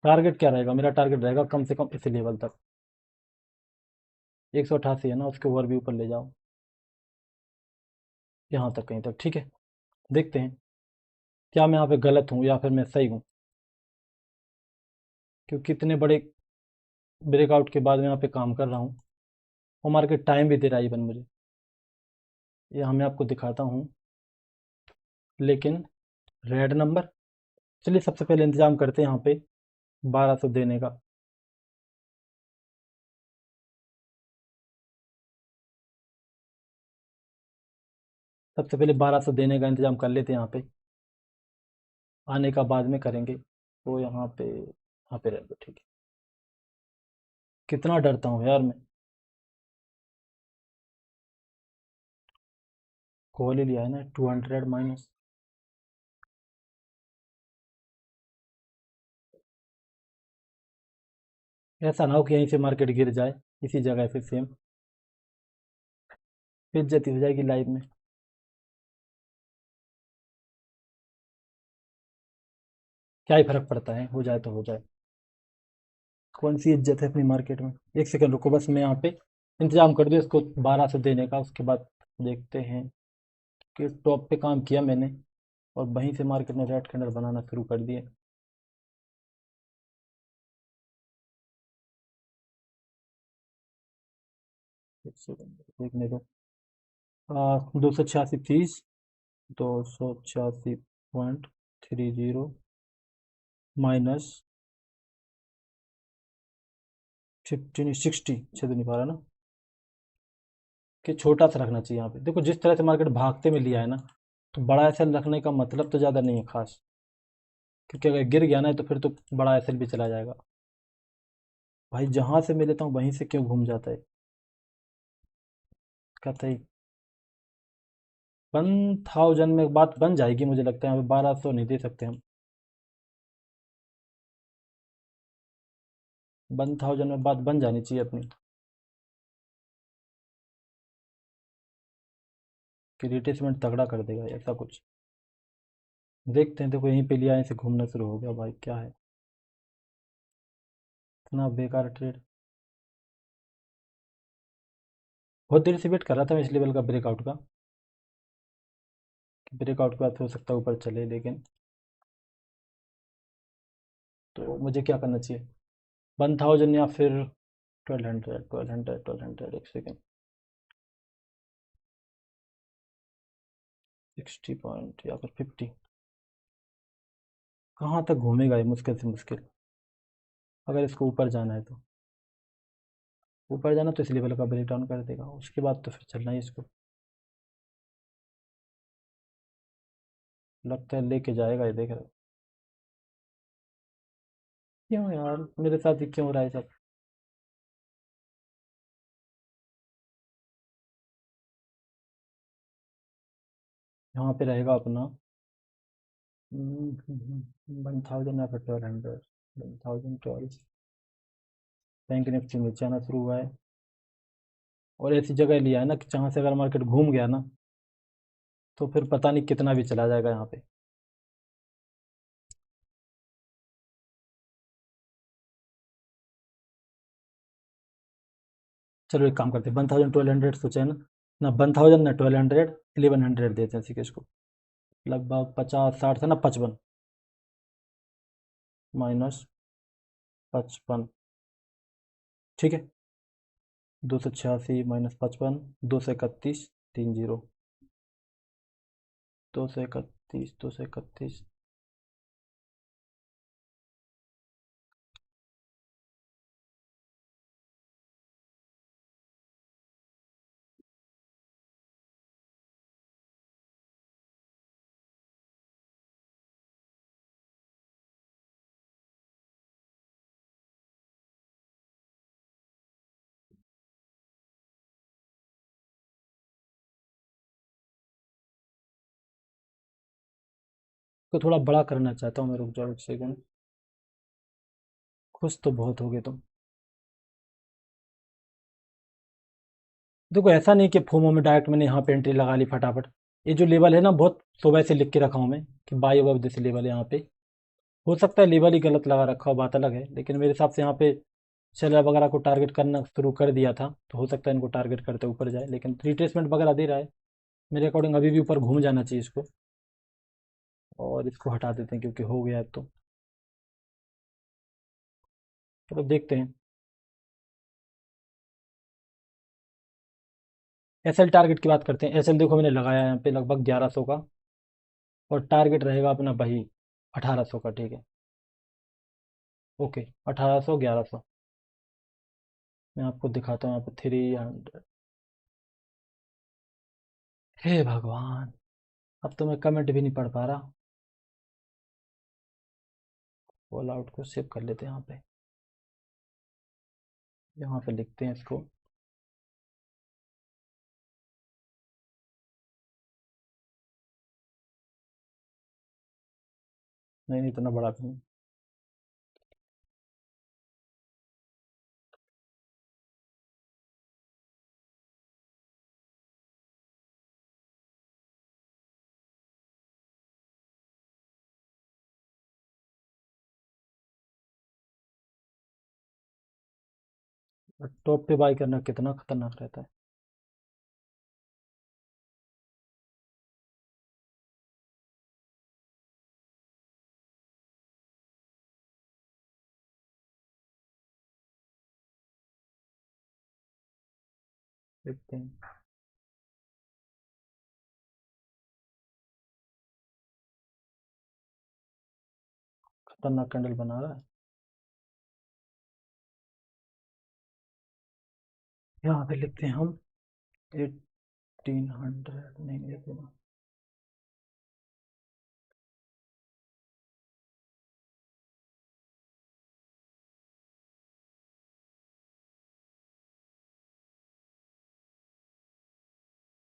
Target क्या रहेगा? मेरा टारगेट रहेगा कम से कम इस लेवल तक, 188 है ना, उसके ओवर भी ऊपर ले जाओ, यहाँ तक कहीं तक। ठीक है, देखते हैं क्या मैं यहाँ पे गलत हूँ या फिर मैं सही हूँ, क्योंकि इतने बड़े ब्रेकआउट के बाद मैं यहाँ पे काम कर रहा हूँ और मार्केट टाइम भी दे रहा है इवन मुझे। यहाँ मैं आपको दिखाता हूँ, लेकिन रेड नंबर। चलिए सबसे पहले इंतजाम करते हैं यहाँ पे 1200 देने का। सबसे पहले 1200 देने का इंतजाम कर लेते हैं यहाँ पे, आने का बाद में करेंगे। तो यहाँ पे रह दो, ठीक है। कितना डरता हूँ यार मैं, कॉल ही लिया है ना, 200 माइनस। ऐसा ना हो कि यहीं से मार्केट गिर जाए इसी जगह पे सेम, बेइज्जती हो जाएगी लाइव में। क्या ही फर्क पड़ता है, हो जाए तो हो जाए, कौन सी इज्जत है अपनी मार्केट में। एक सेकंड रुको, बस मैं यहाँ पे इंतजाम कर दूँ इसको 1200 देने का, उसके बाद देखते हैं। कि टॉप पे काम किया मैंने और वहीं से मार्केट ने रेड कैंडल बनाना शुरू कर दिए। एक सेकंड देखने दो। 286 30, 286.30 माइनस 15 60, छेद नहीं पा रहा ना, कि छोटा सा रखना चाहिए यहाँ पे। देखो जिस तरह से मार्केट भागते में लिया है ना, तो बड़ा एसएल रखने का मतलब तो ज़्यादा नहीं है खास, क्योंकि अगर गिर गया ना तो फिर तो बड़ा एसएल भी चला जाएगा। भाई जहाँ से मैं लेता हूँ वहीं से क्यों घूम जाता है, कहता है 1000 में बात बन जाएगी मुझे लगता है। 1200 नहीं दे सकते हम, 1000 में बात बन जानी चाहिए अपनी, कि रिट्रेसमेंट तगड़ा कर देगा ऐसा कुछ। देखते हैं, देखो यहीं पे लिया, यहीं से घूमना शुरू हो गया। भाई क्या है, इतना बेकार ट्रेड। बहुत देर से वेट कर रहा था मैं इस लेवल का ब्रेकआउट का, कि ब्रेकआउट के बाद हो सकता है ऊपर चले, लेकिन तो मुझे क्या करना चाहिए? 1000 या फिर 1200, 1200, 1200, एक सेकेंड। 60 पॉइंट या फिर 50, कहाँ तक घूमेगा ये मुश्किल से मुश्किल। अगर इसको ऊपर जाना है तो ऊपर जाना, तो इस लेवल का ब्रेक डाउन कर देगा, उसके बाद तो फिर चलना ही इसको। लगता है लेके जाएगा ये, देख रहे हो। क्यों यार मेरे साथ ही क्यों हो रहा है सब। यहाँ पे रहेगा अपना 1000 या फिर 1200, 1012। बैंक निफ्टी नीचे आना शुरू हुआ है, और ऐसी जगह लिया है ना कि जहाँ से अगर मार्केट घूम गया ना, तो फिर पता नहीं कितना भी चला जाएगा यहाँ पे। चलो एक काम करते हैं, 1200 सोचा है ना, ना 1000 ना 1200, 1100 देते हैं इसी को। लगभग 50 60 था ना, 55 माइनस 55, ठीक है। 286 माइनस 55, 231, 30, 231, 231। को थोड़ा बड़ा करना चाहता हूँ मैं, रुक जाओ एक सेकंड। खुश तो बहुत हो गए तुम। देखो ऐसा नहीं कि फोमो में डायरेक्ट मैंने यहाँ पे एंट्री लगा ली फटाफट। ये जो लेवल है ना, बहुत सुबह से लिख के रखा हूँ मैं कि बाई अबव दिस लेवल है यहाँ पे। हो सकता है लेवल ही गलत लगा रखा हो, बात अलग है, लेकिन मेरे हिसाब से यहाँ पे सेलर वगैरह को टारगेट करना शुरू कर दिया था, तो हो सकता है इनको टारगेट करते ऊपर जाए, लेकिन रिट्रेसमेंट वगैरह दे रहा है मेरे अकॉर्डिंग, अभी भी ऊपर घूम जाना चाहिए इसको, और इसको हटा देते हैं क्योंकि हो गया है तो। चलो देखते हैं। एसएल टारगेट की बात करते हैं। एसएल देखो मैंने लगाया है यहाँ पे लगभग 1100 का, और टारगेट रहेगा अपना वही 1800 का, ठीक है। ओके, 1800 1100, मैं आपको दिखाता हूँ यहाँ पे 300। हे भगवान, अब तो मैं कमेंट भी नहीं पढ़ पा रहा। ऑल आउट को सेव कर लेते हैं यहाँ पे लिखते हैं इसको। नहीं नहीं, इतना बड़ा भी नहीं। और टॉप पे बाई करना कितना खतरनाक रहता है। देखते हैं। खतरनाक कैंडल बना रहा है। यहाँ पे लिखते हैं हम 1800, नहीं लिखते ना।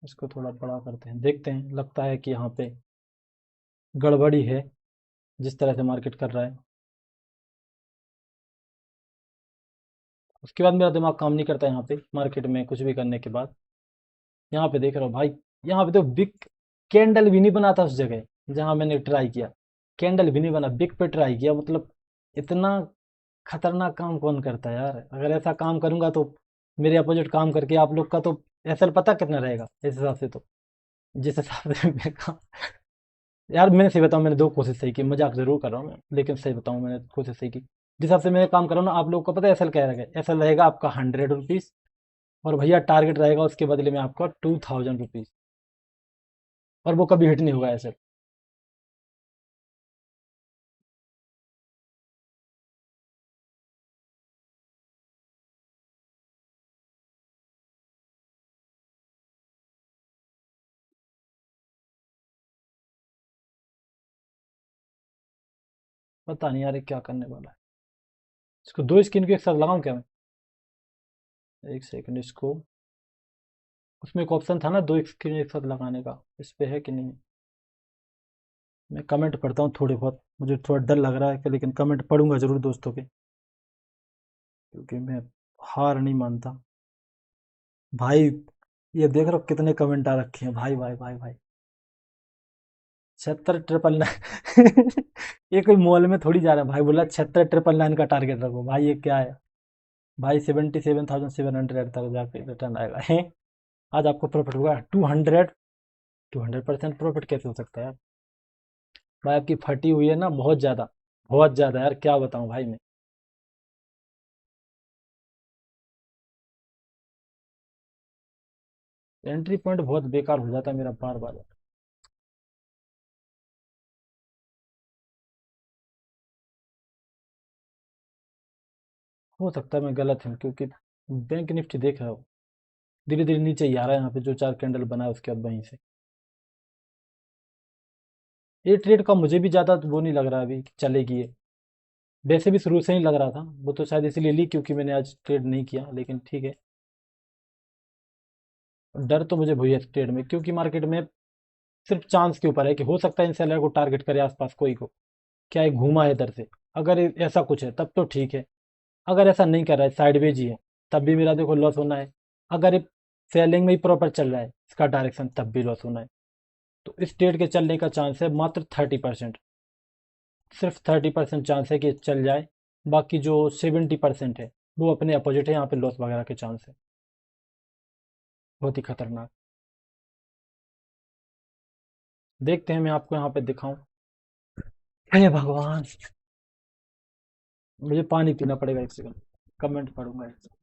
इसको थोड़ा बड़ा करते हैं, देखते हैं, लगता है कि यहाँ पे गड़बड़ी है जिस तरह से मार्केट कर रहा है। उसके बाद मेरा दिमाग काम नहीं करता यहाँ पे मार्केट में कुछ भी करने के बाद। यहाँ पे देख रहा हूँ भाई, यहाँ पे तो बिग कैंडल भी नहीं बना था उस जगह जहाँ मैंने ट्राई किया। कैंडल भी नहीं बना, बिग पे ट्राई किया, मतलब इतना खतरनाक काम कौन करता है यार। अगर ऐसा काम करूंगा तो मेरे अपोजिट काम करके आप लोग का तो एसएल पता कितना रहेगा इस हिसाब से तो, जिस हिसाब से मैं काम। यार मैंने सही बताऊं, मैंने दो कोशिश सही की, मजाक जरूर कर रहा हूँ मैं, लेकिन सही बताऊं मैंने कोशिश सही की। जिस हिसाब से मैं काम कर रहा हूँ ना, आप लोगों को पता है एसएल क्या रहेगा। एसएल रहेगा आपका 100 रुपीज़, और भैया टारगेट रहेगा उसके बदले में आपका 2000 रुपीज़, और वो कभी हिट नहीं होगा एसएल। पता नहीं यार ये क्या करने वाला है। इसको दो स्क्रीन के एक साथ लगाऊं क्या मैं? एक सेकंड, इसको उसमें एक ऑप्शन था ना दो स्क्रीन एक साथ लगाने का, इस पे है कि नहीं? मैं कमेंट पढ़ता हूँ थोड़े बहुत, मुझे थोड़ा डर लग रहा है कि, लेकिन कमेंट पढ़ूंगा जरूर दोस्तों के, क्योंकि मैं हार नहीं मानता भाई। ये देख रहे हो कितने कमेंट आ रखे हैं, भाई भाई भाई भाई। 76,999। ये कोई मॉल में थोड़ी जा रहा है भाई, बोला 76,999 का टारगेट रखो भाई, ये क्या है भाई? 77,700 तक जाके रिटर्न आएगा है। आज आपको प्रॉफिट हुआ 200% प्रॉफिट कैसे हो सकता है यार? भाई आपकी फटी हुई है ना बहुत ज़्यादा, बहुत ज़्यादा यार, क्या बताऊँ भाई मैं। एंट्री पॉइंट बहुत बेकार हो जाता है मेरा बार बार। हो सकता है मैं गलत हूँ, क्योंकि बैंक निफ्टी देख रहा हूँ धीरे धीरे नीचे ही आ रहा है, यहाँ पे जो चार कैंडल बना है उसके बाद वहीं से। ये ट्रेड का मुझे भी ज़्यादा वो नहीं लग रहा अभी कि चलेगी ये। वैसे भी शुरू से ही लग रहा था, वो तो शायद इसीलिए ली क्योंकि मैंने आज ट्रेड नहीं किया, लेकिन ठीक है। डर तो मुझे भैया इस ट्रेड में, क्योंकि मार्केट में सिर्फ चांस के ऊपर है कि हो सकता है इन सेलर को टारगेट करे आसपास कोई को, क्या है घूमा है इधर से। अगर ऐसा कुछ है तब तो ठीक है, अगर ऐसा नहीं कर रहा है साइडवेज ही है तब भी मेरा देखो लॉस होना है। अगर ये सेलिंग में ही प्रॉपर चल रहा है इसका डायरेक्शन, तब भी लॉस होना है। तो इस ट्रेड के चलने का चांस है मात्र 30%। सिर्फ 30% चांस है कि चल जाए, बाकी जो 70% है वो अपने अपोजिट है, यहाँ पे लॉस वगैरह के चांस है। बहुत ही खतरनाक। देखते हैं, मैं आपको यहाँ पे दिखाऊं। हे भगवान, मुझे पानी पीना पड़ेगा, एक सेकंड, कमेंट पढ़ूंगा एक सेकंड।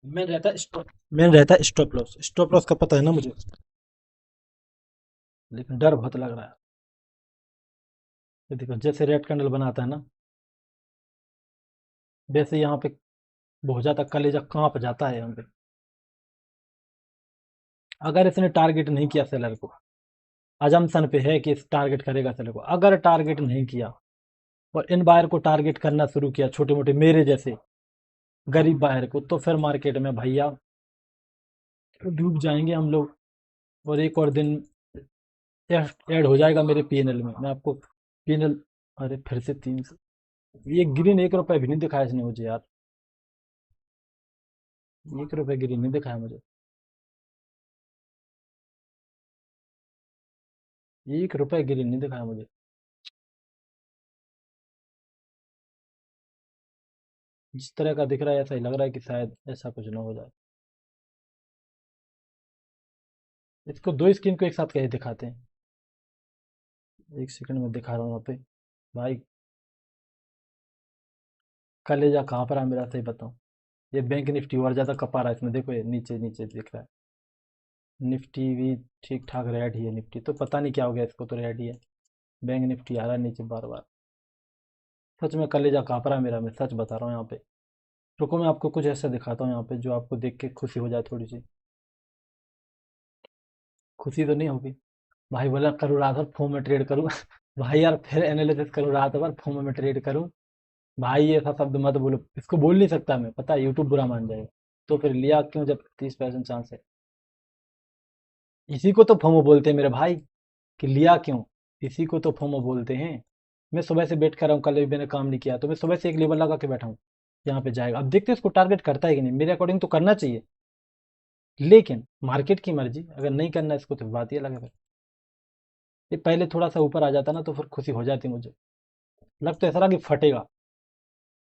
मेन रहता है स्टॉप लॉस। स्टॉप लॉस का पता है ना मुझे, लेकिन डर बहुत लग रहा है। ये देखो, जैसे रेड कैंडल बनाता है ना, वैसे यहाँ पे बहुत ज्यादा कलेजा कांप जाता है यहाँ पे। अगर इसने टारगेट नहीं किया सेलर को, अजम्पशन पे है कि इस टारगेट करेगा सेलर को, अगर टारगेट नहीं किया और इन बायर को टारगेट करना शुरू किया, छोटे मोटे मेरे जैसे गरीब बायर को, तो फिर मार्केट में भैया डूब जाएंगे हम लोग। और एक और दिन ऐड हो जाएगा मेरे पीएनएल में, मैं आपको पीएनएल। अरे फिर से 300, ये ग्रीन 1 रुपए भी नहीं दिखाया इसने मुझे यार। 1 रुपए ग्रीन नहीं दिखाया मुझे, 1 रुपए ग्रीन नहीं दिखाया मुझे। जिस तरह का दिख रहा है, ऐसा ही लग रहा है कि शायद ऐसा कुछ ना हो जाए। इसको दो स्क्रीन को एक साथ कैसे दिखाते हैं? एक सेकंड में दिखा रहा हूँ यहाँ पे। भाई कलेजा कहाँ पर है मेरा, सही बताऊँ। ये बैंक निफ्टी और ज़्यादा कपा रहा है इसमें, देखो ये नीचे नीचे दिख रहा है। निफ्टी भी ठीक ठाक रेड ही है, निफ्टी तो पता नहीं क्या हो गया, इसको तो रेड ही है। बैंक निफ्टी आ रहा है नीचे बार बार। सच में कलेजा काँप रहा है मेरा, मैं सच बता रहा हूँ यहाँ पे। रुको, मैं आपको कुछ ऐसा दिखाता हूँ यहाँ पे जो आपको देख के खुशी हो जाए थोड़ी सी। खुशी तो नहीं होगी। भाई बोला करूँ रात भर फोन में ट्रेड करूँ भाई यार फिर एनालिसिस करूँ रात भर फोन में ट्रेड करूँ। भाई ये ऐसा शब्द मत बोलो, इसको बोल नहीं सकता मैं, पता है यूट्यूब बुरा मान जाएगा। तो फिर लिया क्यों जब 30% चांस है? इसी को तो फोमो बोलते हैं मेरे भाई, कि लिया क्यों। इसी को तो फोमो बोलते हैं। मैं सुबह से वेट कर रहा हूँ, कल भी मैंने काम नहीं किया, तो मैं सुबह से एक लेवल लगा के बैठा हूँ। यहाँ पे जाएगा, अब देखते हैं इसको टारगेट करता है कि नहीं। मेरे अकॉर्डिंग तो करना चाहिए, लेकिन मार्केट की मर्जी, अगर नहीं करना इसको तो बात ये लगे। ये पहले थोड़ा सा ऊपर आ जाता ना तो फिर खुशी हो जाती मुझे। लगता है ऐसा लगा कि फटेगा,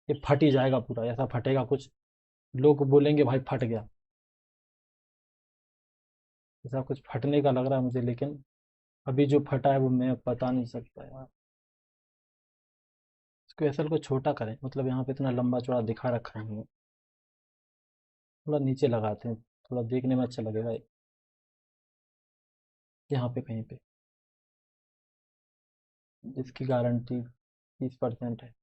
ये फट ही जाएगा पूरा, ऐसा फटेगा कुछ, लोग बोलेंगे भाई फट गया। ऐसा कुछ फटने का लग रहा है मुझे, लेकिन अभी जो फटा है वो मैं बता नहीं सकता यार। इसको एसएल को छोटा करें, मतलब यहाँ पे इतना लंबा चौड़ा दिखा रखा है हमने। थोड़ा नीचे लगाते हैं, थोड़ा देखने में अच्छा लगेगा ये। यहाँ पे कहीं पे, इसकी गारंटी 30% है।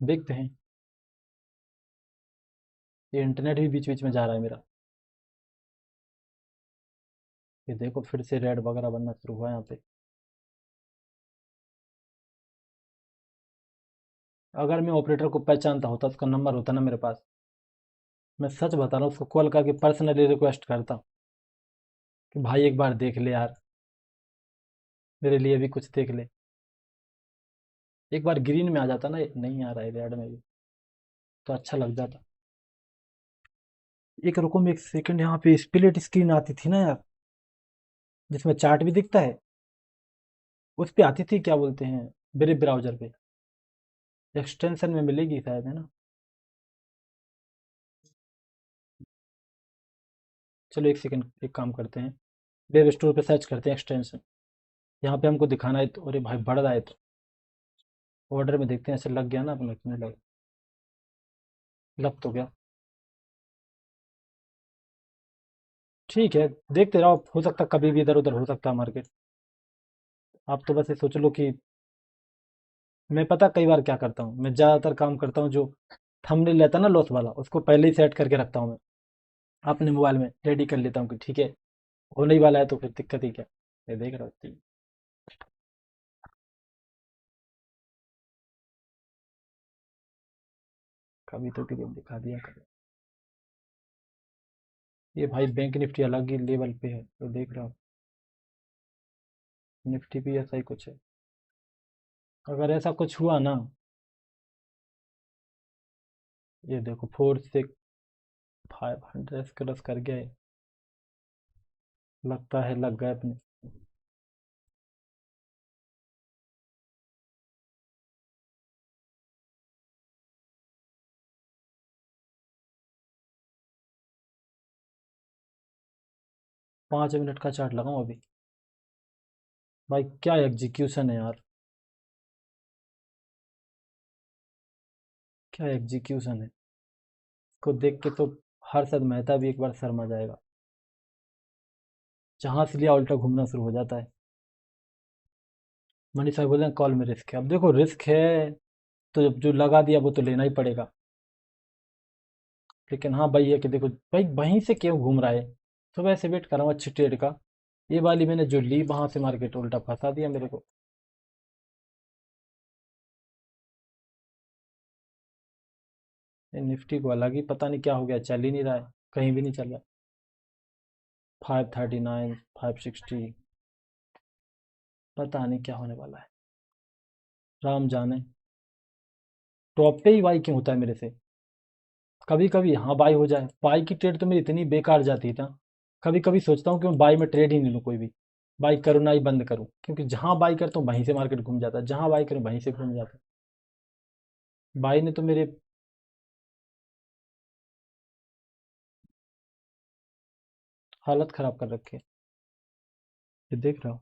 देखते हैं। ये इंटरनेट भी बीच बीच में जा रहा है मेरा। ये देखो फिर से रेड वगैरह बनना शुरू हुआ है यहाँ पे। अगर मैं ऑपरेटर को पहचानता होता, उसका नंबर होता ना मेरे पास, मैं सच बता रहा हूँ, उसको कॉल करके पर्सनली रिक्वेस्ट करता कि भाई एक बार देख ले यार, मेरे लिए भी कुछ देख ले। एक बार ग्रीन में आ जाता ना, नहीं आ रहा है रेड में भी, तो अच्छा लग जाता। एक रुको में एक सेकंड, यहाँ पे स्प्लिट स्क्रीन आती थी ना यार, जिसमें चार्ट भी दिखता है, उस पे आती थी, क्या बोलते हैं, मेरे ब्राउजर पे। एक्सटेंशन में मिलेगी शायद, है ना? चलो एक सेकंड, एक काम करते हैं, वेब स्टोर पे सर्च करते हैं एक्सटेंशन। यहाँ पे हमको दिखाना है तो, अरे भाई बढ़ रहा है तो ऑर्डर में देखते हैं, ऐसे लग गया ना अपने, कितने लग तो गया। ठीक है, देखते रहो, हो सकता है कभी भी इधर उधर हो सकता है मार्केट। आप तो बस ये सोच लो कि मैं, पता कई बार क्या करता हूँ, मैं ज़्यादातर काम करता हूँ जो थंबनेल रहता है ना लॉस वाला, उसको पहले ही सेट करके रखता हूँ मैं अपने मोबाइल में, रेडी कर लेता हूँ कि ठीक है होने ही वाला है, तो फिर दिक्कत ही क्या। ये देख रहा हूँ, कभी तो क्लिप दिखा दिया करो। ये भाई बैंक निफ्टी अलग ही लेवल पे है, तो देख रहा हूँ, निफ्टी भी ऐसा ही कुछ है। अगर ऐसा कुछ हुआ ना, ये देखो 4 से 500 क्रॉस कर गया ये। लगता है लग गए अपने। 5 मिनट का चार्ट लगाऊं अभी। भाई क्या एग्जीक्यूशन है यार, क्या एग्जीक्यूशन है। इसको देख के तो हर्षद मेहता भी एक बार शर्मा जाएगा। जहां से लिया उल्टा घूमना शुरू हो जाता है। मनीष भाई बोले कॉल में रिस्क है, अब देखो रिस्क है तो जब जो लगा दिया वो तो लेना ही पड़ेगा। लेकिन हाँ भाई है कि देखो भाई वहीं से क्यों घूम रहा है। सुबह से वेट कर रहा हूँ अच्छी ट्रेड का। ये वाली मैंने जो ली वहां से मार्केट उल्टा फंसा दिया मेरे को। ये निफ्टी को अलग ही पता नहीं क्या हो गया, चल ही नहीं रहा है, कहीं भी नहीं चल रहा। 539, 560, पता नहीं क्या होने वाला है, राम जाने। टॉप पे ही बाई क्यों होता है मेरे से। कभी कभी हाँ बाई हो जाए, बाई की ट्रेड तो मेरी इतनी बेकार जाती है ना। कभी कभी सोचता हूँ कि मैं बाई में ट्रेड ही नहीं लूँ कोई भी। बाई करूँ ना ही बंद करूँ, क्योंकि जहाँ बाई करता हूँ वहीं से मार्केट घूम जाता है, जहाँ बाई करूँ वहीं से घूम जाता है। बाई ने तो मेरे हालत खराब कर रखी है। ये देख रहा हूँ।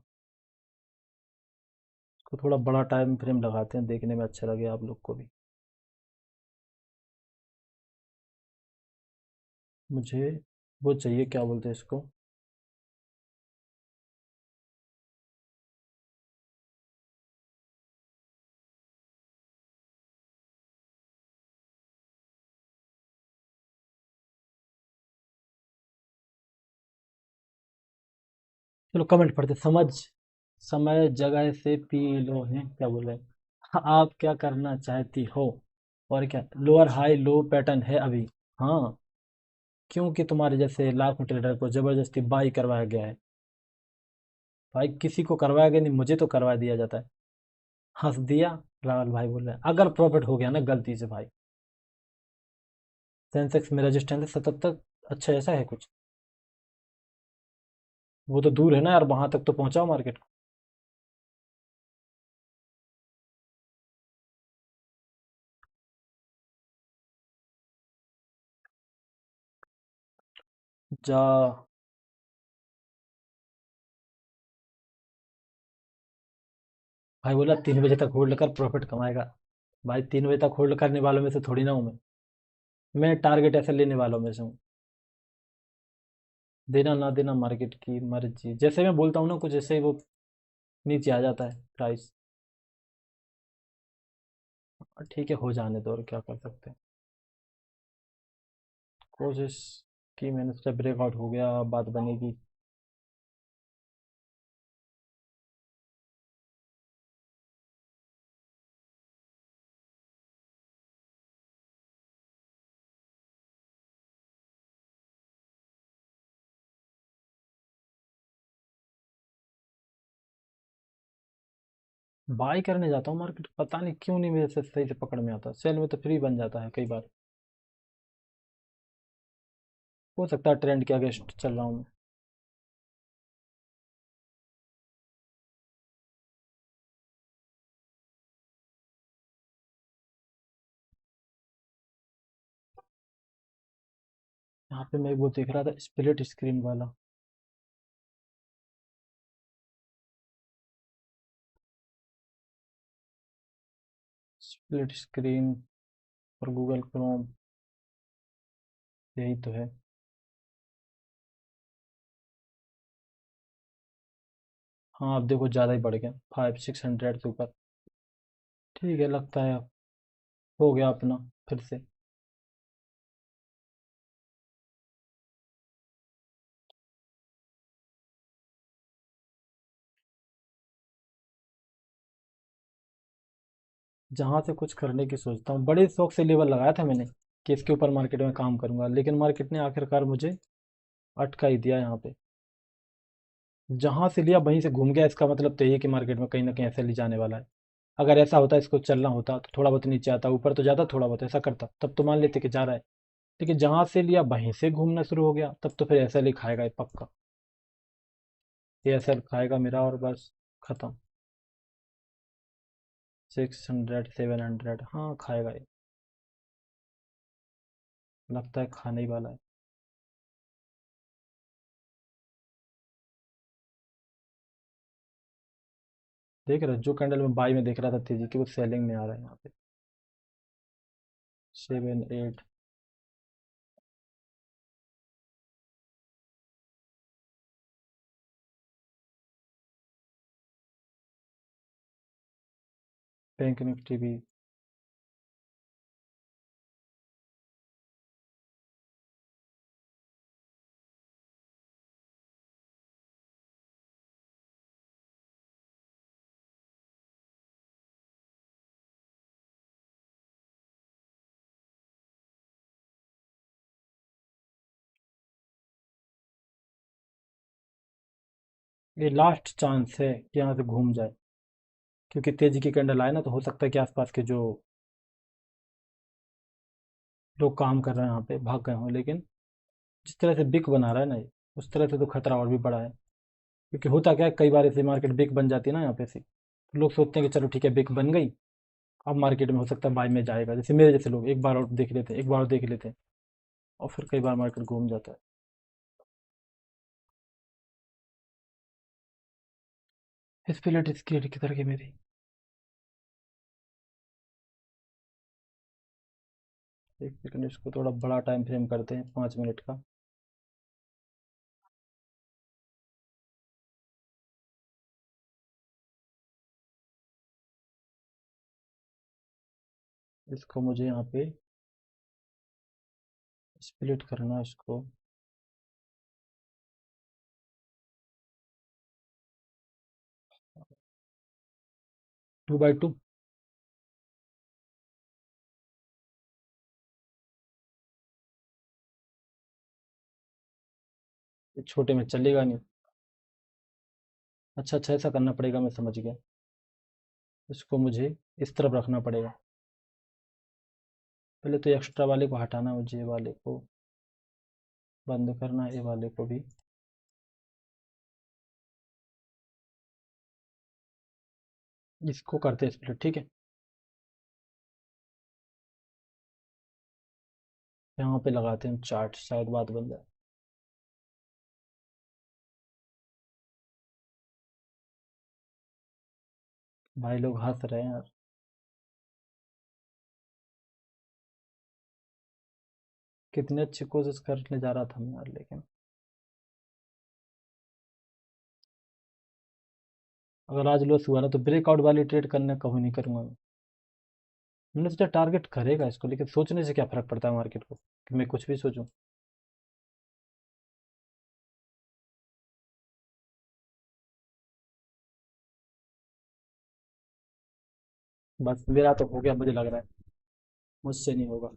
इसको थोड़ा बड़ा टाइम फ्रेम लगाते हैं, देखने में अच्छा लगे आप लोग को भी। मुझे वो चाहिए, क्या बोलते हैं इसको। चलो कमेंट पढ़ते, समझ समय जगह से पी लो है, क्या बोल रहे हैं। आप क्या करना चाहती हो, और क्या लोअर हाई लो पैटर्न है अभी। हाँ, क्योंकि तुम्हारे जैसे लाखों ट्रेडर को जबरदस्ती बाई करवाया गया है। भाई किसी को करवाया गया नहीं, मुझे तो करवा दिया जाता है। हंस दिया। राहुल भाई बोल रहे हैं अगर प्रॉफिट हो गया ना गलती से भाई। सेंसेक्स में रजिस्टेंस है 77। अच्छा ऐसा है कुछ। वो तो दूर है ना यार, वहां तक तो पहुंचाओ मार्केट को। जा। भाई बोला 3 बजे तक होल्ड कर प्रॉफिट कमाएगा। भाई 3 बजे तक होल्ड करने वालों में से थोड़ी ना हूं मैं टारगेट ऐसे लेने वालों में से हूँ। देना ना देना मार्केट की मर्जी, जैसे मैं बोलता हूँ ना कुछ ऐसे ही वो नीचे आ जाता है प्राइस। ठीक है हो जाने दो, और क्या कर सकते हैं। कोशिश की मैंने सोचा ब्रेकआउट हो गया, बात बनेगी। बाई करने जाता हूँ मार्केट, पता नहीं क्यों नहीं मेरे से सही से पकड़ में आता, सेल में तो फ्री बन जाता है कई बार। हो सकता है ट्रेंड के अगेंस्ट चल रहा हूँ मैं। यहाँ पे मैं वो देख रहा था स्प्लिट स्क्रीन वाला। स्प्लिट स्क्रीन और गूगल क्रोम, यही तो है। हाँ अब देखो ज़्यादा ही बढ़ गया, 500-600 से ऊपर। ठीक है लगता है अब हो गया अपना फिर से। जहाँ से कुछ करने की सोचता हूँ, बड़े शौक से लेवल लगाया था मैंने कि इसके ऊपर मार्केट में काम करूंगा, लेकिन मार्केट ने आखिरकार मुझे अटका ही दिया यहाँ पे। जहाँ से लिया वहीं से घूम गया, इसका मतलब तो ये है कि मार्केट में कहीं ना कहीं ऐसे ले जाने वाला है। अगर ऐसा होता इसको चलना होता तो थोड़ा बहुत नीचे आता, ऊपर तो जाता, थोड़ा बहुत ऐसा करता, तब तो मान लेते कि जा रहा है। लेकिन जहां से लिया वहीं से घूमना शुरू हो गया, तब तो फिर ऐसा ही खाएगा ये पक्का। ये ऐसा खाएगा मेरा और बस खत्म। 600 700, हाँ खाएगा ये। लगता है खाने ही वाला है। देख रहा है, जो कैंडल में बाई में देख रहा था तेजी की, वो सेलिंग में आ रहा है यहाँ पे। 7 8। बैंक निफ्टी भी। ये लास्ट चांस है कि यहाँ से घूम जाए, क्योंकि तेजी की कैंडल आए ना, तो हो सकता है कि आसपास के जो लोग काम कर रहे हैं यहाँ पे भाग गए हों। लेकिन जिस तरह से बिक बना रहा है ना ये, उस तरह से तो खतरा और भी बड़ा है। क्योंकि होता क्या है, कई बार ऐसी मार्केट बिक बन जाती है ना यहाँ पे से, तो लोग सोचते हैं कि चलो ठीक है बिक बन गई, अब मार्केट में हो सकता है बाय में जाएगा। जैसे मेरे जैसे लोग एक बार और देख लेते हैं, एक बार और देख लेते हैं, और फिर कई बार मार्केट घूम जाता है। स्पिलिट स्केल की तरह की मेरी। एक सेकंड, इसको थोड़ा बड़ा टाइम फ्रेम करते हैं, 5 मिनट का। इसको मुझे यहाँ पे स्प्लिट करना है इसको। 2 बाई 2। छोटे में चलेगा नहीं। अच्छा अच्छा, ऐसा करना पड़ेगा, मैं समझ गया। इसको मुझे इस तरफ रखना पड़ेगा। पहले तो एक्स्ट्रा वाले को हटाना, मुझे ये वाले को बंद करना, ये वाले को भी। इसको करते हैं स्प्लिट, ठीक है। यहाँ पे लगाते हैं चार्ट, शायद बात बन जाए। भाई लोग हंस रहे हैं यार। कितनी अच्छी कोशिश करने जा रहा था मैं यार, लेकिन अगर आज लॉस हुआ ना तो ब्रेकआउट वाली ट्रेड करने कभी नहीं करूंगा मैं। मैंने सोचा टारगेट करेगा इसको, लेकिन सोचने से क्या फर्क पड़ता है मार्केट को, कि मैं कुछ भी सोचूं। बस मेरा तो हो गया, मुझे लग रहा है मुझसे नहीं होगा।